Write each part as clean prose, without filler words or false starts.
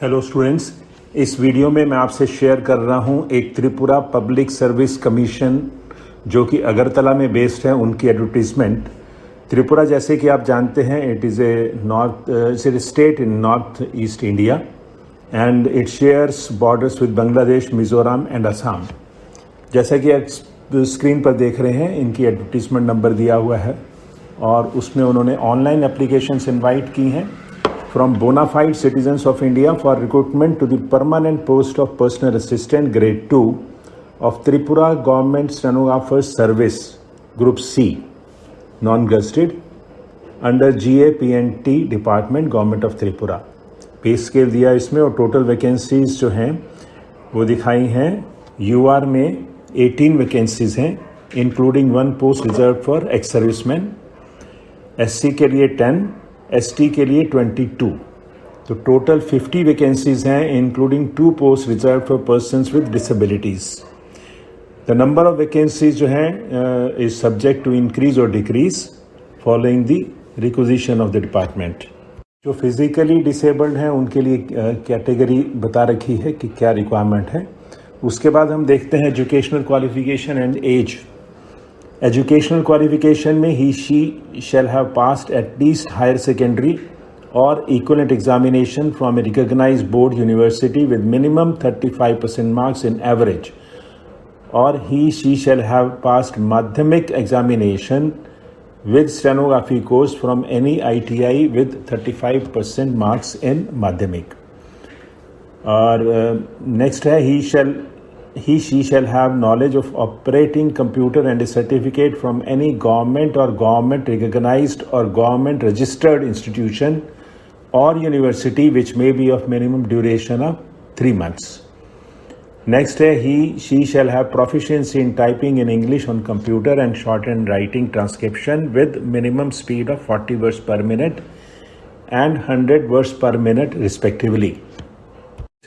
Hello students, इस video में मैं आपसे शेयर कर रहा हूं एक त्रिपुरा पब्लिक सर्विस कमीशन जो कि अगरतला में बेस्ड है, उनकी एडवर्टीजमेंट। त्रिपुरा, जैसे कि आप जानते हैं, it is a state in north east India and it shares borders with Bangladesh, Mizoram and Assam. जैसा कि आप स्क्रीन पर देख रहे हैं, इनकी एडवर्टीजमेंट नंबर दिया हुआ है और उसमें उन्होंने ऑनलाइन एप्लीकेशंस इनवाइट की हैं from bona fide citizens of India for recruitment to the permanent post of personal assistant grade 2 of Tripura Government Stenographer's Service Group C, non-gazetted, under GAPNT Department, Government of Tripura। पे scale दिया इसमें और total vacancies जो हैं वो दिखाई हैं। UR में 18 वैकेंसीज हैं, including 1 post reserve for ex serviceman. SC के लिए 10, ST के लिए 22, तो टोटल 50 वैकेंसीज हैं, including 2 post reserve for persons with disabilities. The number of vacancies जो हैं इज सब्जेक्ट टू इंक्रीज और decrease following the requisition of the department. जो फिजिकली डिसेबल्ड हैं उनके लिए कैटेगरी बता रखी है कि क्या रिक्वायरमेंट है। उसके बाद हम देखते हैं educational qualification and age. Educational qualification में he/she shall have passed at least higher secondary or equivalent examination from a recognized board university with minimum 35% marks in average, or he/she shall have passed madhyamik examination with stenography course from any ITI with 35% marks in madhyamik। और next है he/she shall have knowledge of operating computer and a certificate from any government or government recognized or government registered institution or university which may be of minimum duration of 3 months। Next है he/she shall have proficiency in typing in English on computer and shorthand writing transcription with minimum speed of 40 words per minute and 100 words per minute respectively।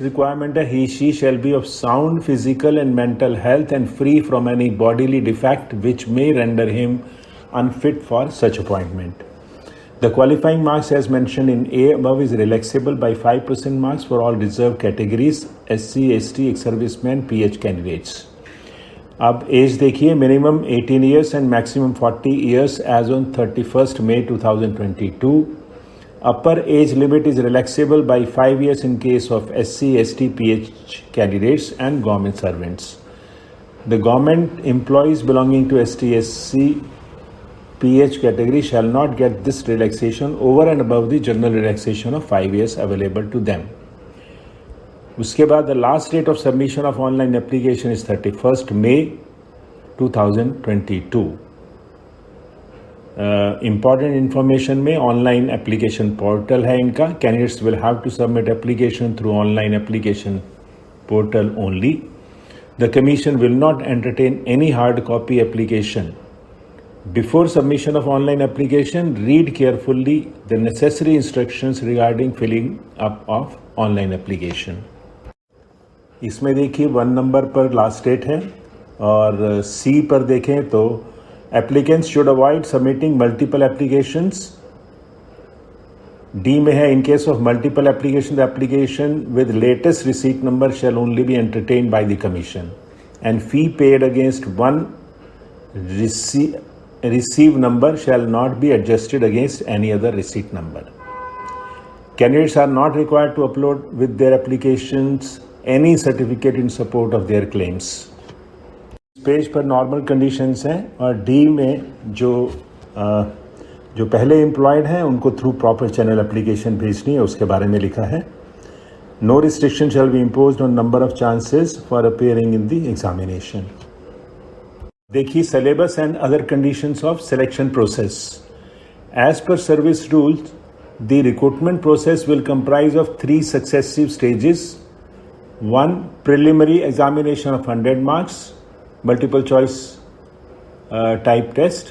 Requirement है he/she shall be of sound physical and mental health and free from any bodily defect which may render him unfit for such appointment। The qualifying marks as mentioned in A above is relaxable by 5% marks for all reserved categories, SC, ST, ex-servicemen, PH candidates। अब as देखिए, minimum 18 years and maximum 40 years as on 31st May 2022। Upper age limit is relaxable by 5 years in case of SC, ST, PH candidates and government servants। The government employees belonging to ST, SC, PH category shall not get this relaxation over and above the general relaxation of 5 years available to them। उसके बाद the last date of submission of online application is 31st May 2022। Important information में online application portal है इनका। Candidates will have to submit application through online application portal only. The commission will not entertain any hard copy application. Before submission of online application, read carefully the necessary instructions regarding filling up of online application. इसमें देखिए 1 number पर last date है और C पर देखें तो applicants should avoid submitting multiple applications। D में है in case of multiple application, the application with latest receipt number shall only be entertained by the commission and fee paid against one receive number shall not be adjusted against any other receipt number। Candidates are not required to upload with their applications any certificate in support of their claims। Page पर normal conditions हैं और D में जो पहले employed हैं उनको through proper channel application भेजनी है, उसके बारे में लिखा है। No restriction shall be imposed on number of chances for appearing in the examination. देखिए syllabus and other conditions of selection process. As per service rules, the recruitment process will comprise of 3 successive stages. 1 preliminary examination of 100 marks, multiple choice type test।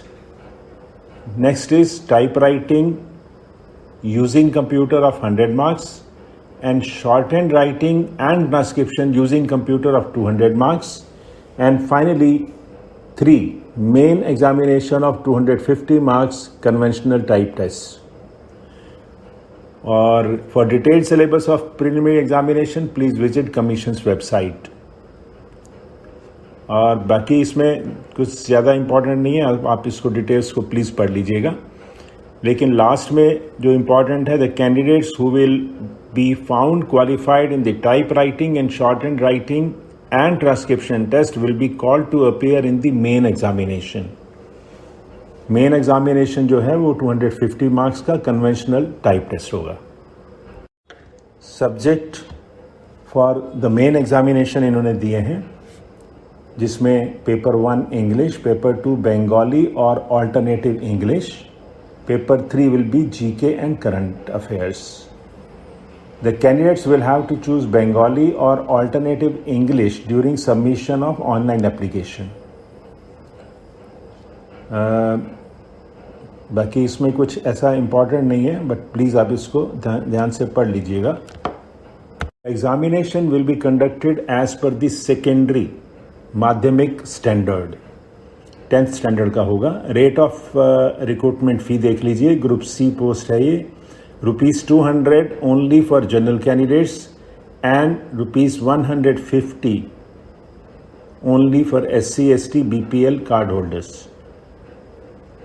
Next is typewriting using computer of 100 marks and shorthand writing and transcription using computer of 200 marks। And finally 3 main examination of 250 marks conventional type test। और for detailed syllabus of preliminary examination please visit commissions website. और बाकी इसमें कुछ ज़्यादा important नहीं है, आप इसको डिटेल्स को प्लीज़ पढ़ लीजिएगा। लेकिन लास्ट में जो इम्पोर्टेंट है, the candidates who will be found qualified in the type writing and shorthand writing and transcription test will be called to appear in the main examination. Main examination जो है वो 250 marks का conventional type test होगा। Subject for the main examination इन्होंने दिए हैं, जिसमें paper 1 English, paper 2 Bengali और alternative English, paper 3 will be GK and current affairs. The candidates will have to choose Bengali or alternative English during submission of online application. बाकी इसमें कुछ ऐसा important नहीं है, बट प्लीज़ आप इसको ध्यान से पढ़ लीजिएगा। Examination will be conducted as per the secondary माध्यमिक स्टैंडर्ड, 10th स्टैंडर्ड का होगा। रेट ऑफ रिक्रूटमेंट फ़ी देख लीजिए, ग्रुप सी पोस्ट है ये, ₹200 only for general candidates and ₹150 only for SC ST BPL card holders.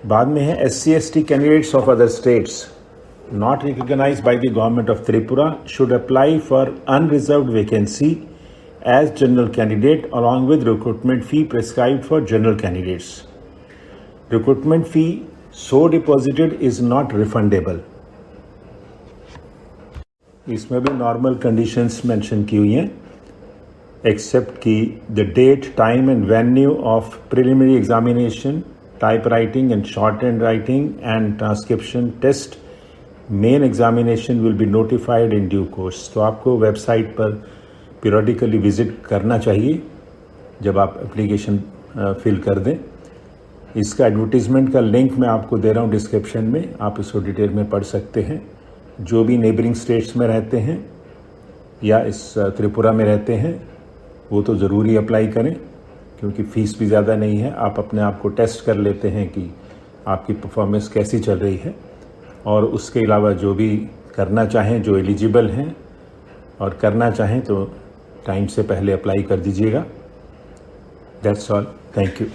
बाद में है SC ST candidates of other states not recognised by the government of Tripura should apply for unreserved vacancy as general candidate along with recruitment fee prescribed for general candidates. Recruitment fee so deposited is not refundable. इसमें भी normal conditions mention की हुई हैं, except कि the date, time and venue of preliminary examination, type writing and shorthand writing and transcription test main examination will be notified in due course. तो आपको website पर periodically visit करना चाहिए जब आप एप्लीकेशन फिल कर दें। इसका एडवर्टीज़मेंट का लिंक मैं आपको दे रहा हूँ डिस्क्रिप्शन में, आप इसको डिटेल में पढ़ सकते हैं। जो भी नेबरिंग स्टेट्स में रहते हैं या इस त्रिपुरा में रहते हैं वो तो ज़रूरी अप्लाई करें, क्योंकि फ़ीस भी ज़्यादा नहीं है। आप अपने आप को टेस्ट कर लेते हैं कि आपकी परफॉर्मेंस कैसी चल रही है, और उसके अलावा जो भी करना चाहें, जो एलिजिबल हैं और करना चाहें तो टाइम से पहले अप्लाई कर दीजिएगा। That's all, thank you.